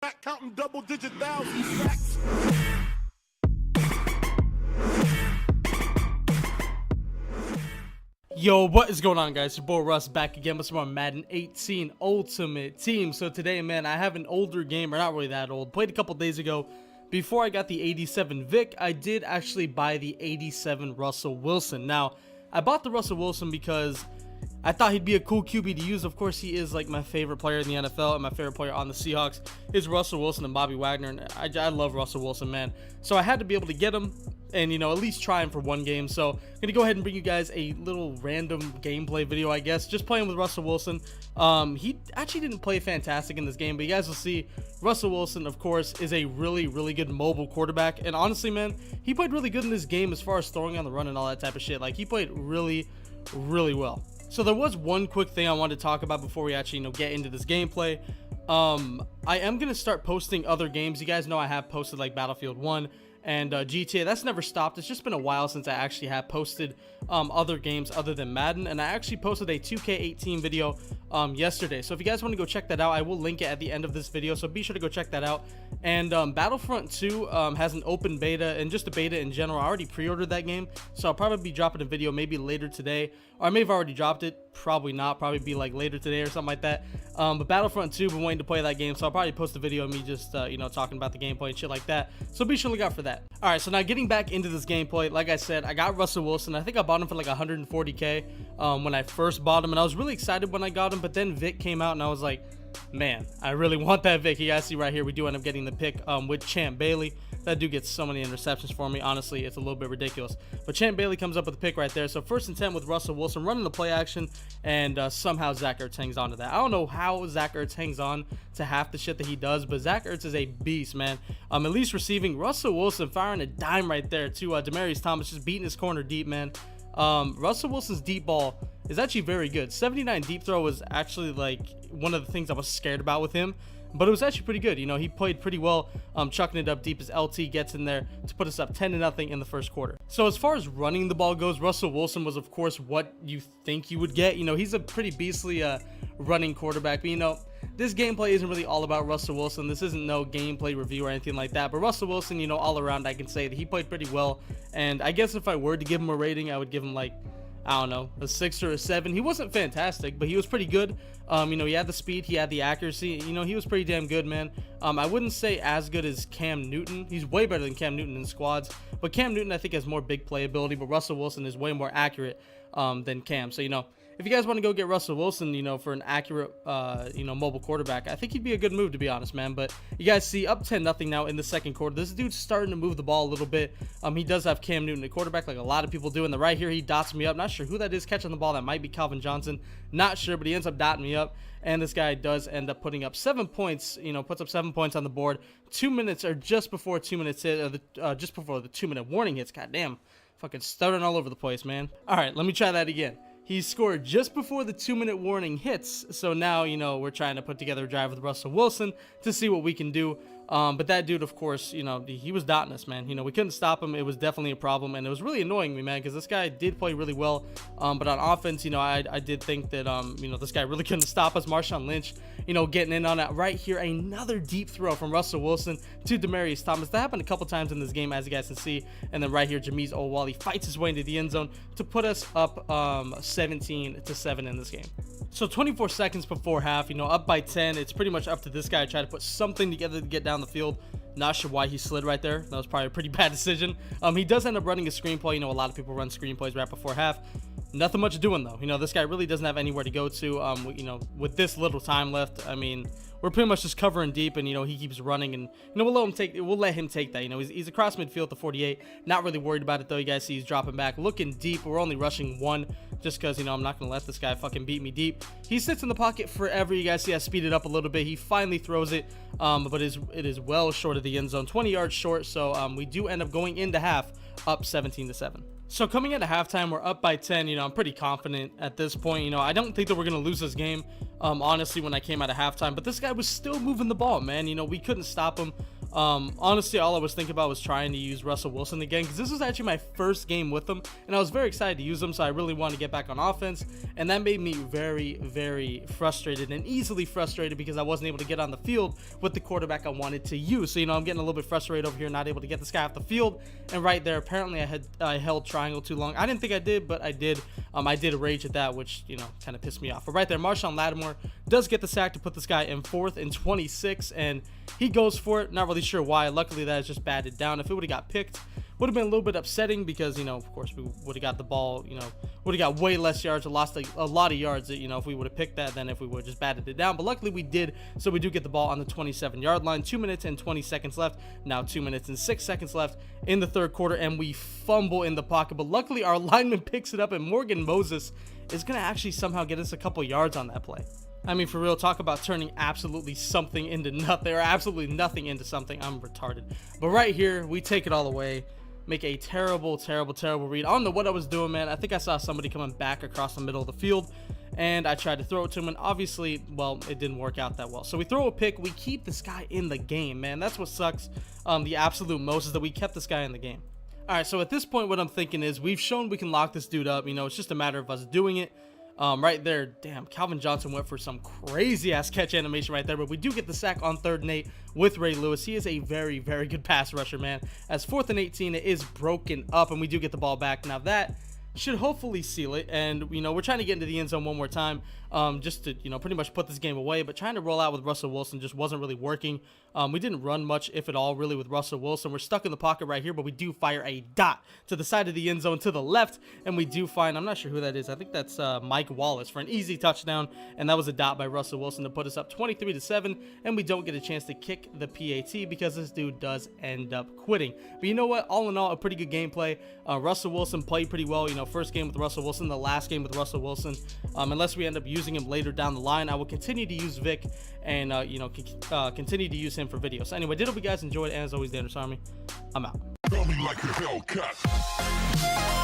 back counting double-digit thousands stacks. Yo, what is going on, guys? Your boy Russ back again with some more Madden 18 Ultimate Team. So today, man, I have an older game, or not really that old, played a couple days ago. Before I got the 87 Vic, I did actually buy the 87 Russell Wilson. Now, I bought the Russell Wilson because I thought he'd be a cool QB to use. Of course, he is like my favorite player in the NFL, and my favorite player on the Seahawks is Russell Wilson and Bobby Wagner, and I love Russell Wilson, man. So I had to be able to get him and, you know, at least try him for one game. So I'm gonna go ahead and bring you guys a little random gameplay video, I guess, just playing with Russell Wilson. He actually didn't play fantastic in this game, but you guys will see Russell Wilson, of course, is a really good mobile quarterback. And honestly, man, he played really good in this game as far as throwing on the run and all that type of shit. Like, he played really well. So there was one quick thing I wanted to talk about before we actually, you know, get into this gameplay. I am gonna start posting other games. You guys know I have posted like Battlefield 1 and GTA. That's never stopped. It's just been a while since I actually have posted other games other than Madden, and I actually posted a 2K18 video yesterday. So if you guys want to go check that out, I will link it at the end of this video, so be sure to go check that out. And Battlefront 2 has an open beta, and just a beta in general. I already pre-ordered that game, so I'll probably be dropping a video maybe later today, or I may have already dropped it, probably not, probably be like later today or something like that. But Battlefront 2, been waiting to play that game, so I'll probably post a video of me just you know, talking about the gameplay and shit like that, so be sure to look out for that. All right, so now getting back into this gameplay, like I said, I got Russell Wilson. I think I bought him for like 140k when I first bought him, and I was really excited when I got him, but then Vic came out and I was like, man, I really want that Vic. You guys see right here, we do end up getting the pick with Champ Bailey. That dude gets so many interceptions for me. Honestly, it's a little bit ridiculous. But Champ Bailey comes up with the pick right there. So first and 10 with Russell Wilson running the play action, and somehow Zach Ertz hangs on to that. I don't know how Zach Ertz hangs on to half the shit that he does, but Zach Ertz is a beast, man. At least receiving. Russell Wilson firing a dime right there to Demaryius Thomas, just beating his corner deep, man. Russell Wilson's deep ball is actually very good. 79 deep throw was actually like one of the things I was scared about with him, but it was actually pretty good. You know, he played pretty well, chucking it up deep as LT gets in there to put us up 10-0 in the first quarter. So as far as running the ball goes, Russell Wilson was, of course, what you think you would get. You know, he's a pretty beastly running quarterback, but you know, this gameplay isn't really all about Russell Wilson. This isn't no gameplay review or anything like that, but Russell Wilson, you know, all around, I can say that he played pretty well. And I guess if I were to give him a rating, I would give him like, I don't know, a 6 or a 7. He wasn't fantastic, but he was pretty good. You know, he had the speed, he had the accuracy. You know, he was pretty damn good, man. I wouldn't say as good as Cam Newton. He's way better than Cam Newton in squads, but Cam Newton, I think, has more big playability, but Russell Wilson is way more accurate than Cam. So, you know, if you guys want to go get Russell Wilson, you know, for an accurate, you know, mobile quarterback, I think he'd be a good move, to be honest, man. But you guys see up 10-0 now in the second quarter. This dude's starting to move the ball a little bit. He does have Cam Newton at quarterback, like a lot of people do. And the right here, he dots me up. Not sure who that is catching the ball. That might be Calvin Johnson. Not sure, but he ends up dotting me up. And this guy does end up putting up 7 points, you know, puts up 7 points on the board. 2 minutes, or just before 2 minutes hit, just before the 2-minute warning hits. God damn, fucking stuttering all over the place, man. All right, let me try that again. He scored just before the 2-minute warning hits, so now, you know, we're trying to put together a drive with Russell Wilson to see what we can do. But that dude, of course, you know, he was dotting us, man. You know, we couldn't stop him. It was definitely a problem, and it was really annoying me, man, because this guy did play really well. But on offense, you know, I did think that, you know, this guy really couldn't stop us. Marshawn Lynch, you know, getting in on it. Right here, another deep throw from Russell Wilson to Demaryius Thomas. That happened a couple times in this game, as you guys can see. And then right here, Jameez Owali fights his way into the end zone to put us up 17-7 in this game. So 24 seconds before half, you know, up by 10. It's pretty much up to this guy to try to put something together to get down the field. Not sure why he slid right there. That was probably a pretty bad decision. He does end up running a screenplay. You know, a lot of people run screenplays right before half. Nothing much doing, though. You know, this guy really doesn't have anywhere to go to. You know, with this little time left, I mean, we're pretty much just covering deep, and, you know, he keeps running, and, you know, we'll let him take that. You know, he's across midfield at the 48. Not really worried about it, though. You guys see he's dropping back, looking deep. We're only rushing 1 just because, you know, I'm not going to let this guy fucking beat me deep. He sits in the pocket forever. You guys see I speeded up a little bit. He finally throws it, but it is well short of the end zone, 20 yards short. So we do end up going into half up 17-7. So coming into halftime, we're up by 10. You know, I'm pretty confident at this point. You know, I don't think that we're going to lose this game, honestly, when I came out of halftime. But this guy was still moving the ball, man. You know, we couldn't stop him. Honestly, all I was thinking about was trying to use Russell Wilson again, because this was actually my first game with him, and I was very excited to use him, so I really wanted to get back on offense, and that made me very, very frustrated, and easily frustrated, because I wasn't able to get on the field with the quarterback I wanted to use. So, I'm getting a little bit frustrated over here, not able to get this guy off the field, and right there, apparently I held triangle too long. I didn't think I did, but I did. I did rage at that, which, kind of pissed me off. But right there, Marshawn Lattimore does get the sack to put this guy in 4th and 26, and he goes for it. Not really sure why. Luckily, that is just batted down. If it would have got picked, would have been a little bit upsetting, because, of course, we would have got the ball, would have got way less yards, or lost a lot of yards, if we would have picked that, than if we would have just batted it down. But luckily, we did, so we do get the ball on the 27-yard line. 2 minutes and 20 seconds left. Now 2 minutes and 6 seconds left in the third quarter, and we fumble in the pocket. But luckily, our lineman picks it up, and Morgan Moses is going to actually somehow get us a couple yards on that play. I mean, for real, talk about turning absolutely something into nothing, or absolutely nothing into something. I'm retarded. But right here, we take it all away. Make a terrible, terrible, terrible read. I don't know what I was doing, man. I think I saw somebody coming back across the middle of the field, and I tried to throw it to him, and obviously, well, it didn't work out that well. So we throw a pick. We keep this guy in the game, man. That's what sucks the absolute most, is that we kept this guy in the game. All right, so at this point, what I'm thinking is we've shown we can lock this dude up. It's just a matter of us doing it. Right there, damn, Calvin Johnson went for some crazy ass catch animation right there, but we do get the sack on 3rd and 8 with Ray Lewis. He is a very, very good pass rusher, man. As 4th and 18, it is broken up, and we do get the ball back. Now that should hopefully seal it, and we're trying to get into the end zone one more time, just to pretty much put this game away. But trying to roll out with Russell Wilson just wasn't really working. We didn't run much, if at all, really, with Russell Wilson. We're stuck in the pocket right here, but we do fire a dot to the side of the end zone to the left, and we do find, I'm not sure who that is, I think that's Mike Wallace, for an easy touchdown, and that was a dot by Russell Wilson to put us up 23-7, and we don't get a chance to kick the PAT, because this dude does end up quitting. But you know what, all in all, a pretty good gameplay. Russell Wilson played pretty well. First game with Russell Wilson, the last game with Russell Wilson. Unless we end up using him later down the line, I will continue to use Vic, and continue to use him for videos. So anyway, did hope you guys enjoyed, and as always, Dangerous Army, I'm out. Feel me like a Hellcat.